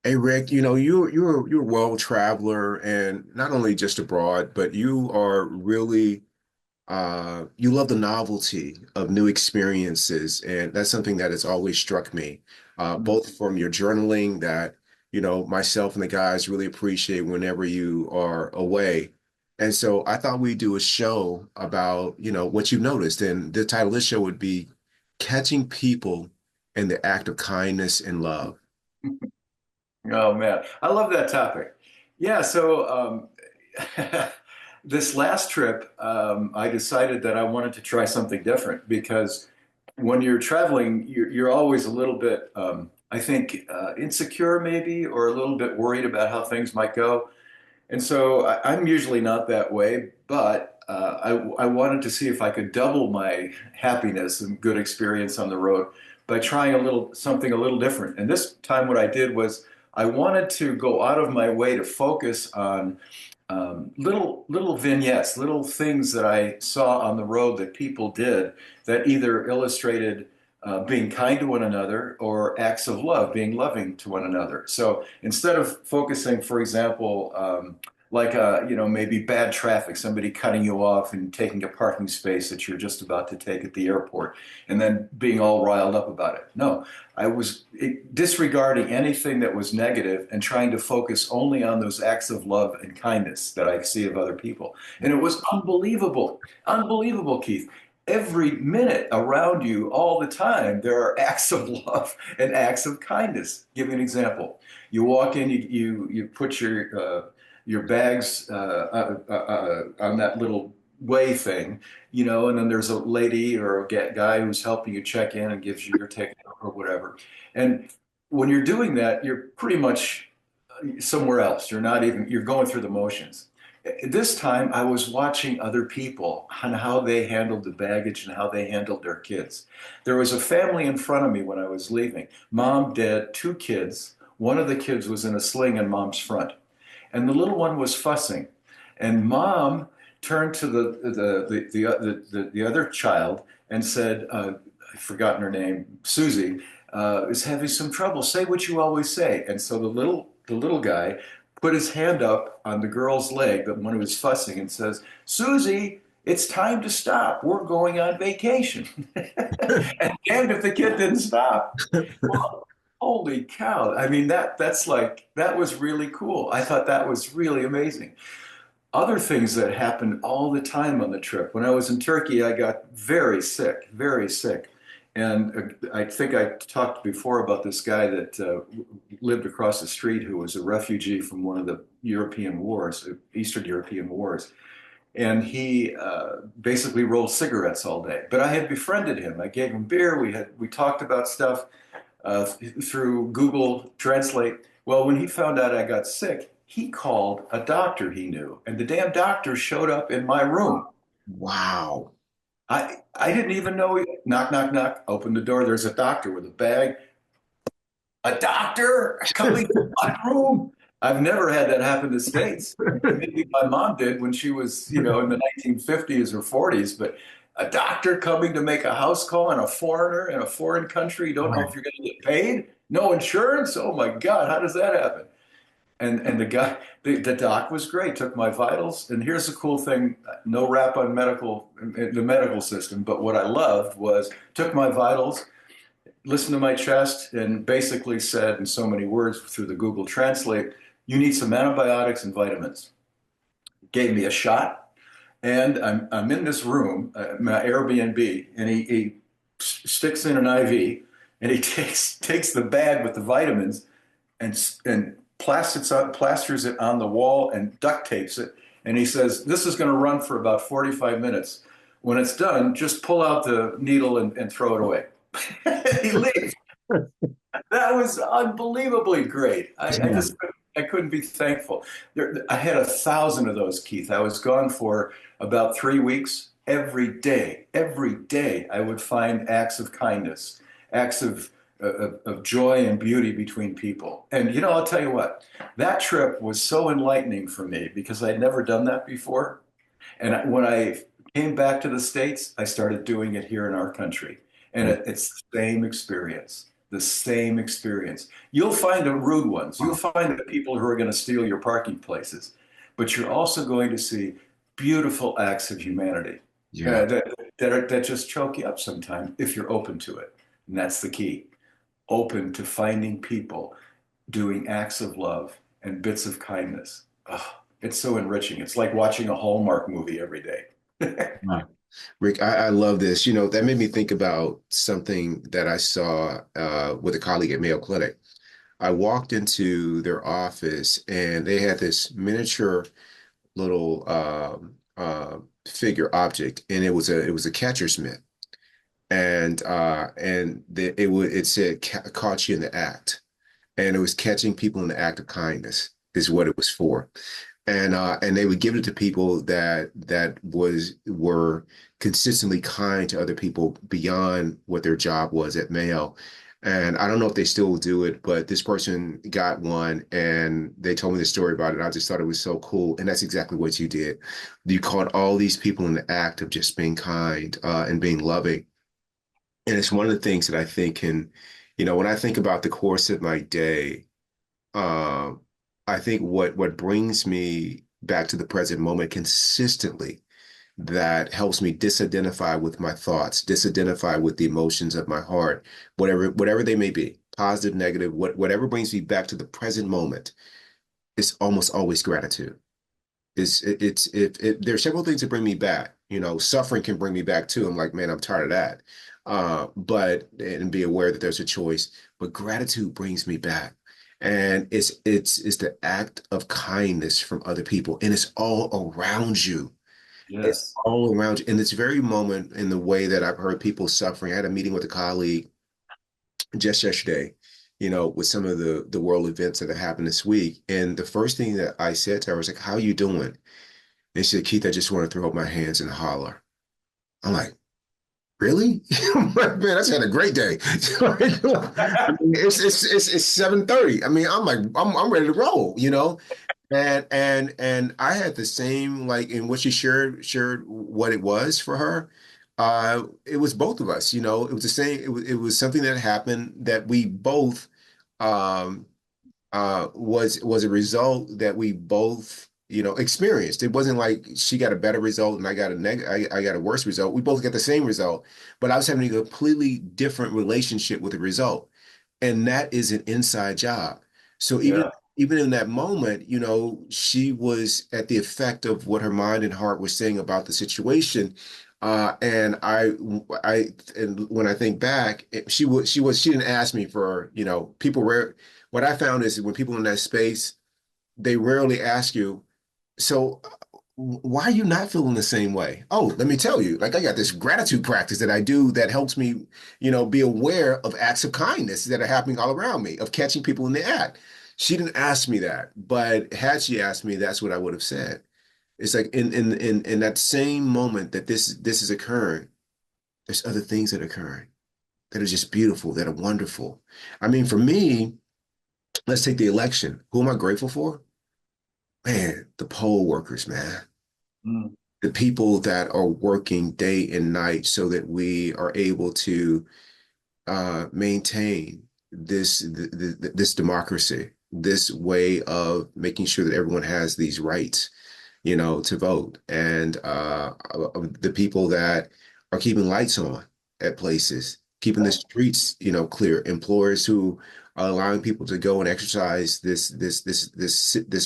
Hey Rick, you're a world traveler, and not only just abroad, but you are really you love the novelty of new experiences, and that's something that has always struck me, both from your journaling that myself and the guys really appreciate whenever you are away. And so I thought we'd do a show about what you've noticed, and the title of this show would be "Catching People in the Act of Kindness and Love." Oh man, I love that topic. Yeah, so this last trip, I decided that I wanted to try something different because when you're traveling, you're always a little bit, I think, insecure maybe, or a little bit worried about how things might go. And so I'm usually not that way, but I wanted to see if I could double my happiness and good experience on the road by trying something a little different. And this time, what I did was I wanted to go out of my way to focus on little vignettes, little things that I saw on the road that people did that either illustrated being kind to one another or acts of love, being loving to one another. So instead of focusing, for example, maybe bad traffic, somebody cutting you off and taking a parking space that you're just about to take at the airport, and then being all riled up about it. No, I was disregarding anything that was negative and trying to focus only on those acts of love and kindness that I see of other people. And it was unbelievable, unbelievable, Keith. Every minute around you, all the time, there are acts of love and acts of kindness. Give you an example. You walk in, you put your bags on that little way thing, and then there's a lady or a guy who's helping you check in and gives you your ticket or whatever. And when you're doing that, you're pretty much somewhere else. You're going through the motions. This time I was watching other people on how they handled the baggage and how they handled their kids. There was a family in front of me when I was leaving. Mom, dad, two kids. One of the kids was in a sling in mom's front, and the little one was fussing. And mom turned to the other child and said, I've forgotten her name, Susie, is having some trouble. Say what you always say. And so the little guy put his hand up on the girl's leg, the one who was fussing, and says, Susie, it's time to stop. We're going on vacation. And damned if the kid didn't stop. Well, holy cow. I mean, that was really cool. I thought that was really amazing. Other things that happened all the time on the trip. When I was in Turkey, I got very sick, very sick. And I think I talked before about this guy that lived across the street who was a refugee from one of the European wars, Eastern European wars. And he basically rolled cigarettes all day. But I had befriended him. I gave him beer. We talked about stuff through Google Translate. Well, when he found out I got sick, he called a doctor he knew, and the damn doctor showed up in my room. Wow. I didn't even know. Knock, knock, knock. Open the door. There's a doctor with a bag. A doctor coming to my room. I've never had that happen in the States. Maybe my mom did when she was, in the 1950s or 40s, but a doctor coming to make a house call on a foreigner in a foreign country, you don't know if you're going to get paid, no insurance. Oh my God, how does that happen? And the doc was great, took my vitals. And here's the cool thing, no rap on the medical system, but what I loved was took my vitals, listened to my chest, and basically said in so many words through the Google Translate, you need some antibiotics and vitamins. Gave me a shot, and I'm in this room, my Airbnb, and he sticks in an IV, and he takes the bag with the vitamins and plasters it on the wall and duct tapes it. And he says, this is going to run for about 45 minutes. When it's done, just pull out the needle and throw it away. He leaves. That was unbelievably great. I couldn't be thankful. I had 1,000 of those, Keith. I was gone for about 3 weeks. Every day, I would find acts of kindness, acts of joy and beauty between people. And I'll tell you what, that trip was so enlightening for me because I'd never done that before. And when I came back to the States, I started doing it here in our country. And it's the same experience. the same experience. You'll find the rude ones. You'll Wow. find the people who are going to steal your parking places, but you're also going to see beautiful acts of humanity Yeah. that just choke you up sometimes if you're open to it. And that's the key. Open to finding people doing acts of love and bits of kindness. Oh, it's so enriching. It's like watching a Hallmark movie every day. Wow. Rick, I love this. That made me think about something that I saw with a colleague at Mayo Clinic. I walked into their office and they had this miniature little figure object, and it was a catcher's mitt, and it said caught you in the act, and it was catching people in the act of kindness is what it was for. And they would give it to people that were consistently kind to other people beyond what their job was at Mayo. And I don't know if they still do it, but this person got one and they told me the story about it. I just thought it was so cool. And that's exactly what you did. You caught all these people in the act of just being kind and being loving. And it's one of the things that I think when I think about the course of my day, um, I think what brings me back to the present moment consistently, that helps me disidentify with my thoughts, disidentify with the emotions of my heart, whatever they may be, positive, negative, whatever brings me back to the present moment, is almost always gratitude. There are several things that bring me back. Suffering can bring me back too. I'm like, man, I'm tired of that. But and be aware that there's a choice. But gratitude brings me back. And it's the act of kindness from other people. And it's all around you. It's Yes. all around you. In this very moment, in the way that I've heard people suffering. I had a meeting with a colleague just yesterday, with some of the world events that have happened this week. And the first thing that I said to her was like, how you doing? And she said, Keith, I just want to throw up my hands and holler. I'm like, really? I'm like, man, I just had a great day. I mean, it's 7:30. I mean, I'm like, I'm ready to roll, And I had the same, like, in what she shared what it was for her. It was both of us, it was the same, it was something that happened that we both um was a result that we both, experienced. It wasn't like she got a better result and I got a worse result. We both got the same result, but I was having a completely different relationship with the result. And that is an inside job. So even Yeah. even in that moment, she was at the effect of what her mind and heart was saying about the situation. And when I think back, she didn't ask me for, people rare. What I found is when people in that space, they rarely ask you, so why are you not feeling the same way? Oh, let me tell you, like I got this gratitude practice that I do that helps me, be aware of acts of kindness that are happening all around me, of catching people in the act. She didn't ask me that, but had she asked me, that's what I would have said. It's like in that same moment that this is occurring, there's other things that are occurring that are just beautiful, that are wonderful. I mean, for me, let's take the election. Who am I grateful for? Man, the poll workers, man. Mm. The people that are working day and night so that we are able to maintain this democracy, this way of making sure that everyone has these rights, to vote, and the people that are keeping lights on at places, keeping the streets, clear, employers who are allowing people to go and exercise this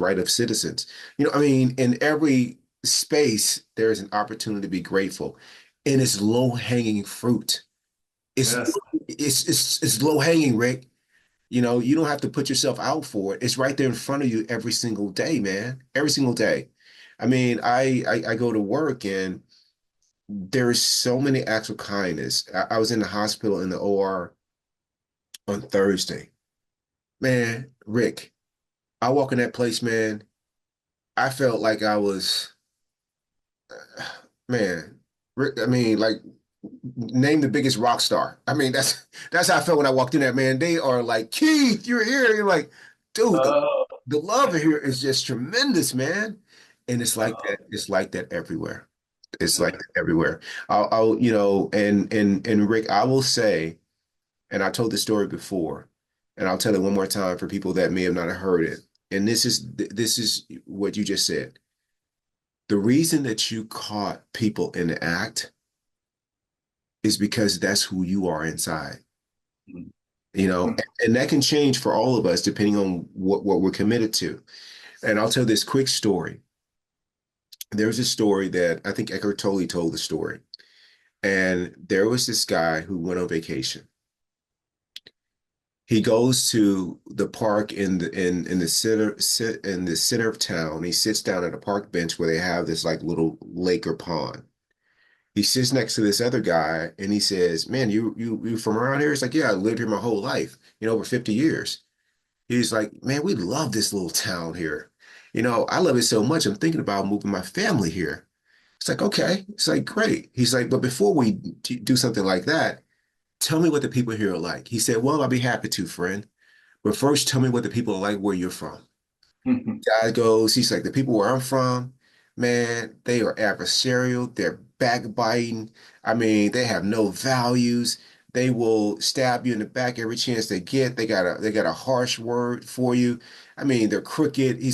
right of citizens. I mean, in every space, there is an opportunity to be grateful, and it's low-hanging fruit. It's Yes. it's low-hanging, Rick. You don't have to put yourself out for it. It's right there in front of you every single day, man. Every single day. I mean, I go to work and there's so many acts of kindness. I was in the hospital in the OR on Thursday. Man, Rick, I walk in that place, man. I felt like I was, man, Rick, I mean, like, name the biggest rock star. I mean, that's how I felt when I walked in there, man. They are like, Keith, you're here. You're like, dude, Oh, the love in here is just tremendous, man. And it's like oh, that. It's like that everywhere. It's like yeah. that everywhere. I'll and Rick, I will say. And I told this story before, and I'll tell it one more time for people that may have not heard it. And this is what you just said. The reason that you caught people in the act is because that's who you are inside. You know, and that can change for all of us depending on what we're committed to. And I'll tell this quick story. There's a story that I think Eckhart Tolle told the story. And there was this guy who went on vacation. He goes to the park in the center of town. He sits down at a park bench where they have this like little lake or pond. He sits next to this other guy and he says, "Man, you from around here?" He's like, "Yeah, I lived here my whole life, over 50 years." He's like, "Man, we love this little town here. I love it so much. I'm thinking about moving my family here." It's like, "Okay." It's like, "Great." He's like, "But before we do something like that, tell me what the people here are like." He said, "Well, I'll be happy to, friend. But first, tell me what the people are like where you're from." Guy goes, he's like, "The people where I'm from, man, they are adversarial. They're backbiting. I mean, they have no values. They will stab you in the back every chance they get. They got a harsh word for you. I mean, they're crooked." He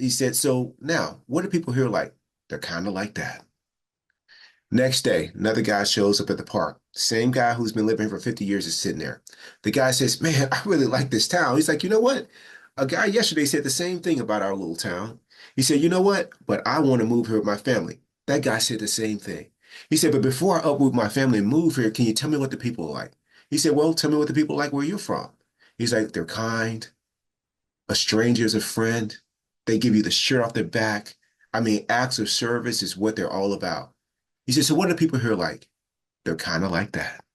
said, "So now, what are people here like?" "They're kind of like that." Next day, another guy shows up at the park. Same guy who's been living here for 50 years is sitting there. The guy says, "Man, I really like this town." He's like, "You know what? A guy yesterday said the same thing about our little town." He said, "You know what? But I want to move here with my family." That guy said the same thing. He said, "But before I uproot my family and move here, can you tell me what the people are like?" He said, "Well, tell me what the people are like where you're from." He's like, "They're kind. A stranger is a friend. They give you the shirt off their back. I mean, acts of service is what they're all about." He said, "So what are people here like?" "They're kind of like that."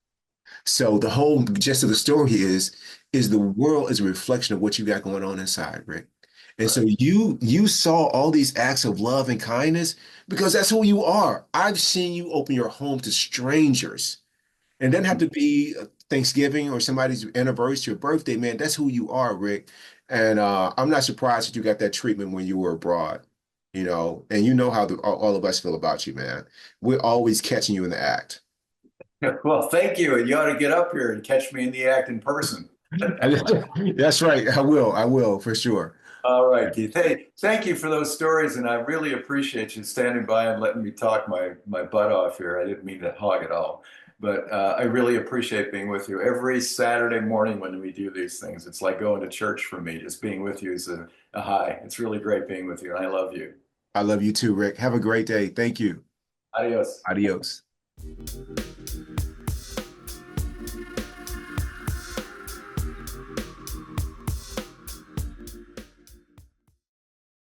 So the whole gist of the story is the world is a reflection of what you got going on inside, Rick. And so Right. you saw all these acts of love and kindness because that's who you are. I've seen you open your home to strangers. And it doesn't have to be Thanksgiving or somebody's anniversary or birthday, man. That's who you are, Rick. And I'm not surprised that you got that treatment when you were abroad, and you know how all of us feel about you, man. We're always catching you in the act. Well, thank you. And you ought to get up here and catch me in the act in person. That's right. I will. I will for sure. All right, Keith. Hey, thank you for those stories, and I really appreciate you standing by and letting me talk my butt off here. I didn't mean to hog it all, but I really appreciate being with you every Saturday morning when we do these things. It's like going to church for me. Just being with you is a high. It's really great being with you, and I love you. I love you too, Rick. Have a great day. Thank you. Adios. Adios.